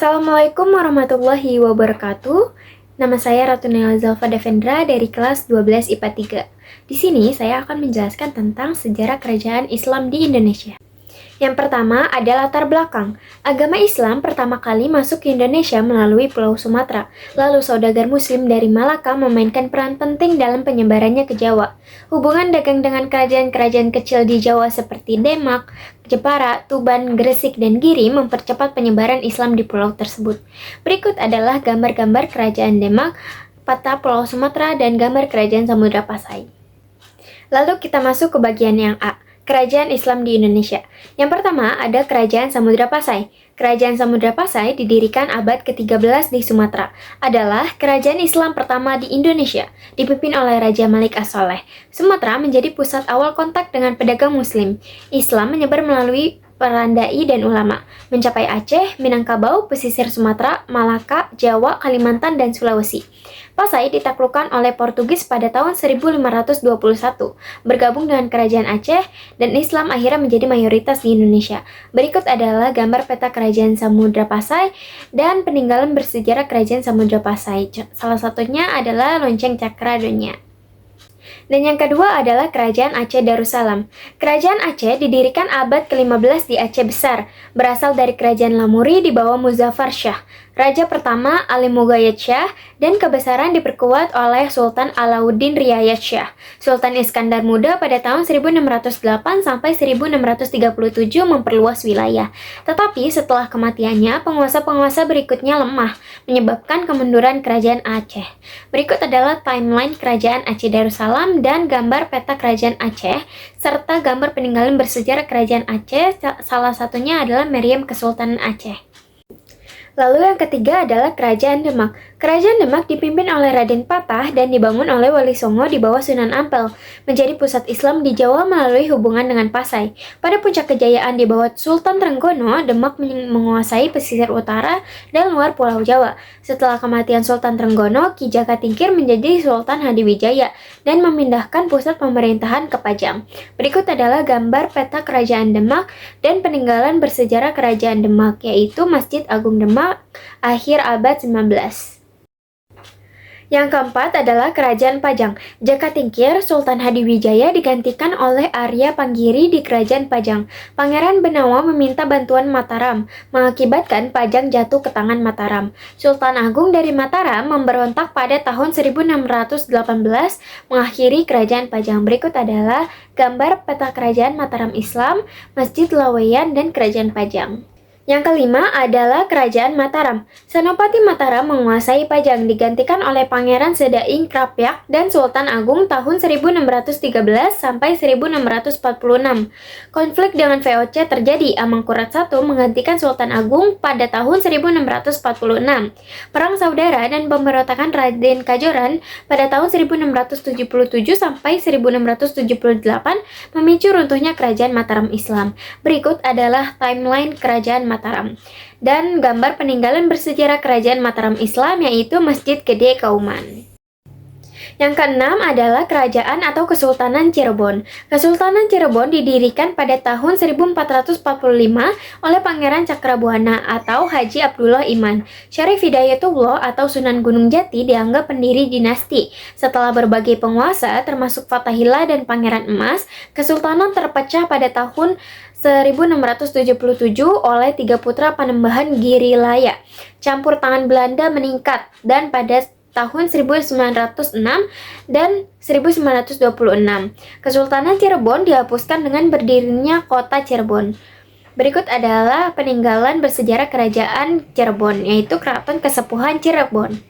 Assalamualaikum warahmatullahi wabarakatuh. Nama saya Ratu Nela Zalfa Devendra dari kelas 12 IPA 3. Di sini saya akan menjelaskan tentang sejarah kerajaan Islam di Indonesia. Yang pertama ada latar belakang. Agama Islam pertama kali masuk ke Indonesia melalui Pulau Sumatera. Lalu saudagar Muslim dari Malaka memainkan peran penting dalam penyebarannya ke Jawa. Hubungan dagang dengan kerajaan-kerajaan kecil di Jawa seperti Demak, Jepara, Tuban, Gresik, dan Giri mempercepat penyebaran Islam di pulau tersebut. Berikut adalah gambar-gambar kerajaan Demak, peta Pulau Sumatera, dan gambar kerajaan Samudra Pasai. Lalu kita masuk ke bagian yang A. Kerajaan Islam di Indonesia. Yang pertama ada Kerajaan Samudra Pasai. Kerajaan Samudra Pasai didirikan abad ke-13 di Sumatera. Adalah kerajaan Islam pertama di Indonesia, dipimpin oleh Raja Malik As-Saleh. Sumatera menjadi pusat awal kontak dengan pedagang Muslim. Islam menyebar melalui peran dai dan ulama, mencapai Aceh, Minangkabau, pesisir Sumatera, Malaka, Jawa, Kalimantan, dan Sulawesi. Pasai ditaklukkan oleh Portugis pada tahun 1521, bergabung dengan Kerajaan Aceh, dan Islam akhirnya menjadi mayoritas di Indonesia. Berikut adalah gambar peta Kerajaan Samudra Pasai dan peninggalan bersejarah Kerajaan Samudra Pasai. Salah satunya adalah lonceng Cakradonya. Dan yang kedua adalah Kerajaan Aceh Darussalam. Kerajaan Aceh didirikan abad ke-15 di Aceh Besar, berasal dari Kerajaan Lamuri di bawah Muzaffar Shah, Raja pertama Ali Mughayat Shah, dan kebesaran diperkuat oleh Sultan Alauddin Riayat Shah. Sultan Iskandar Muda pada tahun 1608 sampai 1637 memperluas wilayah. Tetapi setelah kematiannya, penguasa-penguasa berikutnya lemah, menyebabkan kemunduran Kerajaan Aceh. Berikut adalah timeline Kerajaan Aceh Darussalam dan gambar peta Kerajaan Aceh, serta gambar peninggalan bersejarah Kerajaan Aceh, salah satunya adalah Meriam Kesultanan Aceh. Lalu yang ketiga adalah Kerajaan Demak. Kerajaan Demak dipimpin oleh Raden Patah dan dibangun oleh Wali Songo di bawah Sunan Ampel, menjadi pusat Islam di Jawa melalui hubungan dengan Pasai. Pada puncak kejayaan di bawah Sultan Trenggono, Demak menguasai pesisir utara dan luar Pulau Jawa. Setelah kematian Sultan Trenggono, Ki Jaka Tingkir menjadi Sultan Hadiwijaya dan memindahkan pusat pemerintahan ke Pajang. Berikut adalah gambar peta Kerajaan Demak dan peninggalan bersejarah Kerajaan Demak, yaitu Masjid Agung Demak akhir abad 19. Yang keempat adalah Kerajaan Pajang. Jaka Tingkir, Sultan Hadiwijaya digantikan oleh Arya Panggiri di Kerajaan Pajang. Pangeran Benawa meminta bantuan Mataram, mengakibatkan Pajang jatuh ke tangan Mataram. Sultan Agung dari Mataram memberontak pada tahun 1618, mengakhiri Kerajaan Pajang. Berikut adalah gambar peta Kerajaan Mataram Islam, Masjid Laweyan, dan Kerajaan Pajang. Yang kelima adalah Kerajaan Mataram. Senopati Mataram menguasai Pajang, digantikan oleh Pangeran Sedaing Krapyak dan Sultan Agung tahun 1613 sampai 1646. Konflik dengan VOC terjadi. Amangkurat I menggantikan Sultan Agung pada tahun 1646. Perang saudara dan pemberontakan Raden Kajoran pada tahun 1677 sampai 1678 memicu runtuhnya Kerajaan Mataram Islam. Berikut adalah timeline Kerajaan Mataram dan gambar peninggalan bersejarah Kerajaan Mataram Islam, yaitu Masjid Gede Kauman. Yang keenam adalah Kerajaan atau Kesultanan Cirebon. Kesultanan Cirebon didirikan pada tahun 1445 oleh Pangeran Cakrabuana atau Haji Abdullah Iman. Syarif Hidayatullah atau Sunan Gunung Jati dianggap pendiri dinasti. Setelah berbagai penguasa termasuk Fathahillah dan Pangeran Emas, kesultanan terpecah pada tahun 1677 oleh tiga putra Panembahan Girilaya. Campur tangan Belanda meningkat dan pada tahun 1906 dan 1926, Kesultanan Cirebon dihapuskan dengan berdirinya kota Cirebon. Berikut adalah peninggalan bersejarah Kerajaan Cirebon, yaitu Keraton Kesepuhan Cirebon.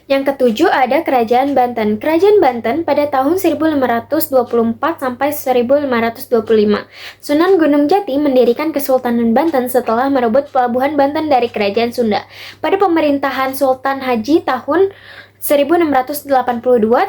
Yang ketujuh ada Kerajaan Banten. Kerajaan Banten pada tahun 1524 sampai 1525. Sunan Gunung Jati mendirikan Kesultanan Banten setelah merebut pelabuhan Banten dari Kerajaan Sunda. Pada pemerintahan Sultan Haji tahun 1682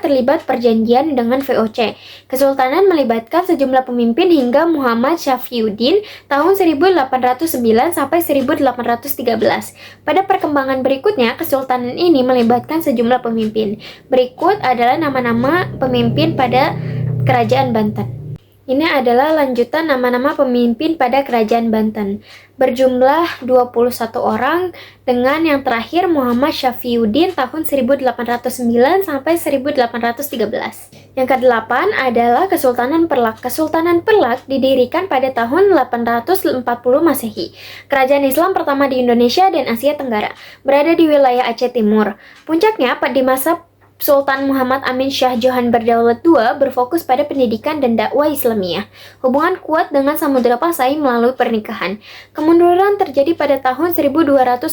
terlibat perjanjian dengan VOC. Kesultanan melibatkan sejumlah pemimpin hingga Muhammad Syafiyuddin tahun 1809 sampai 1813. Pada perkembangan berikutnya, kesultanan ini melibatkan sejumlah pemimpin. Berikut adalah nama-nama pemimpin pada Kerajaan Banten. Ini adalah lanjutan nama-nama pemimpin pada Kerajaan Banten. Berjumlah 21 orang dengan yang terakhir Muhammad Syafiyuddin tahun 1809 sampai 1813. Yang kedelapan adalah Kesultanan Perlak. Kesultanan Perlak didirikan pada tahun 840 Masehi. Kerajaan Islam pertama di Indonesia dan Asia Tenggara, berada di wilayah Aceh Timur. Puncaknya di masa Sultan Muhammad Amin Shah Johan Berdaulat II berfokus pada pendidikan dan dakwah Islamiyah. Hubungan kuat dengan Samudra Pasai melalui pernikahan. Kemunduran terjadi pada tahun 1292,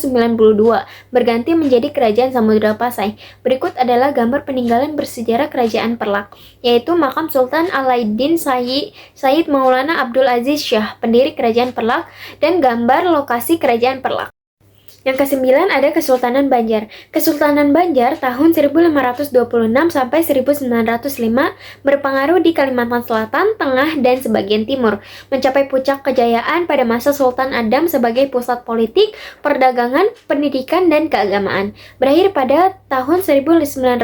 berganti menjadi Kerajaan Samudra Pasai. Berikut adalah gambar peninggalan bersejarah Kerajaan Perlak, yaitu makam Sultan Alaiddin Sayyid Maulana Abdul Aziz Shah, pendiri Kerajaan Perlak, dan gambar lokasi Kerajaan Perlak. Yang kesembilan ada Kesultanan Banjar. Kesultanan Banjar tahun 1526 sampai 1905 berpengaruh di Kalimantan Selatan, Tengah, dan sebagian timur. Mencapai puncak kejayaan pada masa Sultan Adam sebagai pusat politik, perdagangan, pendidikan, dan keagamaan. Berakhir pada tahun 1905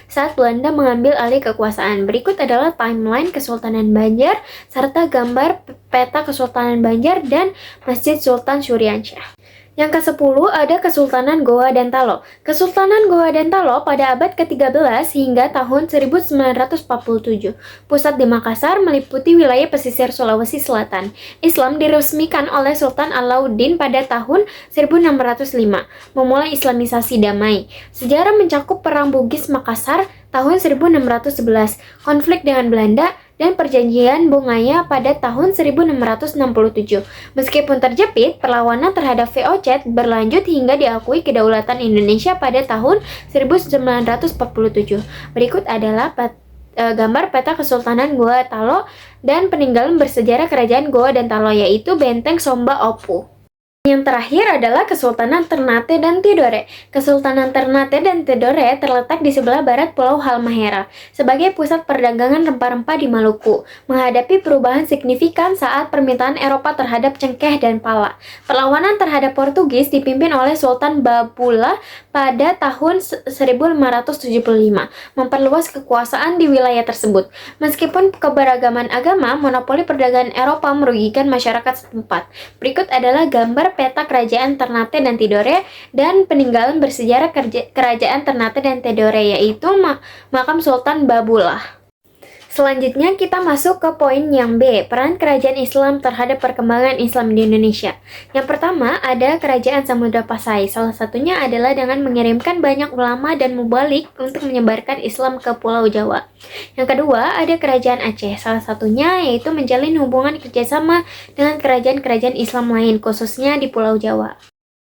saat Belanda mengambil alih kekuasaan. Berikut adalah timeline Kesultanan Banjar serta gambar peta Kesultanan Banjar dan Masjid Sultan Syuriansyah. Yang ke-10 ada Kesultanan Goa dan Talo. Kesultanan Goa dan Talo pada abad ke-13 hingga tahun 1947. Pusat di Makassar meliputi wilayah pesisir Sulawesi Selatan. Islam diresmikan oleh Sultan Alauddin pada tahun 1605, memulai Islamisasi damai. Sejarah mencakup Perang Bugis Makassar tahun 1611, konflik dengan Belanda, dan perjanjian Bungaya pada tahun 1667. Meskipun terjepit, perlawanan terhadap VOC berlanjut hingga diakui kedaulatan Indonesia pada tahun 1947. Berikut adalah gambar peta Kesultanan Goa Talo dan peninggalan bersejarah Kerajaan Goa dan Talo, yaitu Benteng Somba Opu. Yang terakhir adalah Kesultanan Ternate dan Tidore. Kesultanan Ternate dan Tidore terletak di sebelah barat Pulau Halmahera, sebagai pusat perdagangan rempah-rempah di Maluku, menghadapi perubahan signifikan saat permintaan Eropa terhadap cengkeh dan pala. Perlawanan terhadap Portugis dipimpin oleh Sultan Babula pada tahun 1575, memperluas kekuasaan di wilayah tersebut. Meskipun keberagaman agama, monopoli perdagangan Eropa merugikan masyarakat setempat. Berikut adalah gambar peta Kerajaan Ternate dan Tidore dan peninggalan bersejarah Kerajaan Ternate dan Tidore, yaitu makam Sultan Babullah. Selanjutnya kita masuk ke poin yang B, peran kerajaan Islam terhadap perkembangan Islam di Indonesia. Yang pertama ada Kerajaan Samudra Pasai. Salah satunya adalah dengan mengirimkan banyak ulama dan mubalik untuk menyebarkan Islam ke Pulau Jawa. Yang kedua ada Kerajaan Aceh. Salah satunya yaitu menjalin hubungan kerjasama dengan kerajaan-kerajaan Islam lain, khususnya di Pulau Jawa.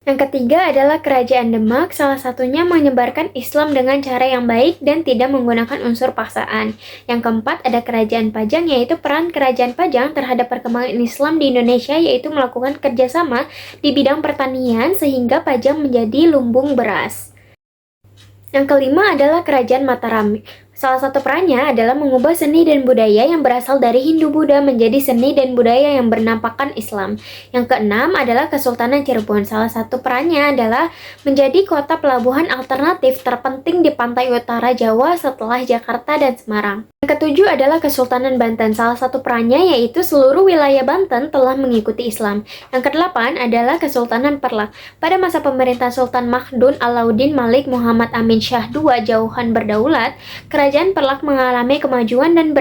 Yang ketiga adalah Kerajaan Demak, salah satunya menyebarkan Islam dengan cara yang baik dan tidak menggunakan unsur paksaan. Yang keempat ada Kerajaan Pajang, yaitu peran Kerajaan Pajang terhadap perkembangan Islam di Indonesia, yaitu melakukan kerjasama di bidang pertanian sehingga Pajang menjadi lumbung beras. Yang kelima adalah Kerajaan Mataram. Salah satu perannya adalah mengubah seni dan budaya yang berasal dari Hindu-Buddha menjadi seni dan budaya yang bernampakkan Islam. Yang keenam adalah Kesultanan Cirebon. Salah satu perannya adalah menjadi kota pelabuhan alternatif terpenting di pantai utara Jawa setelah Jakarta dan Semarang. Yang ketujuh adalah Kesultanan Banten. Salah satu perannya yaitu seluruh wilayah Banten telah mengikuti Islam. Yang kedelapan adalah Kesultanan Perlak. Pada masa pemerintahan Sultan Mahdun Alauddin Malik Muhammad Amin Shah II Jauhan Berdaulat, Kerajaan Perlak mengalami kemajuan dan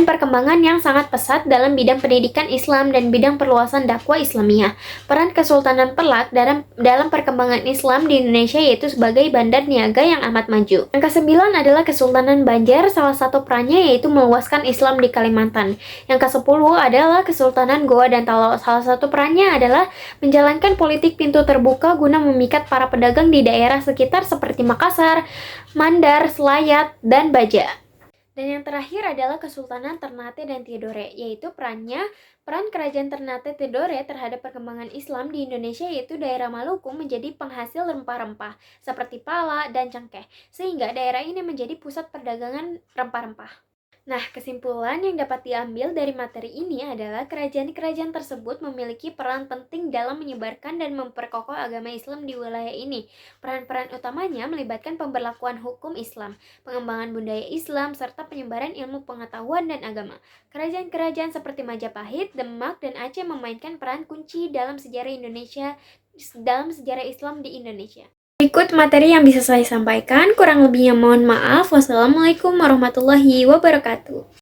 perkembangan yang sangat pesat dalam bidang pendidikan Islam dan bidang perluasan dakwah Islamiyah. Peran Kesultanan Perlak dalam perkembangan Islam di Indonesia yaitu sebagai bandar niaga yang amat maju. Yang kesembilan adalah Kesultanan Banjar. Salah satu perannya yaitu meluaskan Islam di Kalimantan. Yang kesepuluh adalah Kesultanan Goa dan Talo. Salah satu perannya adalah menjalankan politik pintu terbuka guna memikat para pedagang di daerah sekitar seperti Makassar, Mandar, Selayat, dan Baja. Dan yang terakhir adalah Kesultanan Ternate dan Tidore, yaitu peran Kerajaan Ternate Tidore terhadap perkembangan Islam di Indonesia, yaitu daerah Maluku menjadi penghasil rempah-rempah seperti pala dan cengkeh, sehingga daerah ini menjadi pusat perdagangan rempah-rempah. Nah, kesimpulan yang dapat diambil dari materi ini adalah kerajaan-kerajaan tersebut memiliki peran penting dalam menyebarkan dan memperkokoh agama Islam di wilayah ini. Peran-peran utamanya melibatkan pemberlakuan hukum Islam, pengembangan budaya Islam, serta penyebaran ilmu pengetahuan dan agama. Kerajaan-kerajaan seperti Majapahit, Demak, dan Aceh memainkan peran kunci dalam sejarah Islam di Indonesia. Berikut materi yang bisa saya sampaikan, kurang lebihnya mohon maaf. Wassalamualaikum warahmatullahi wabarakatuh.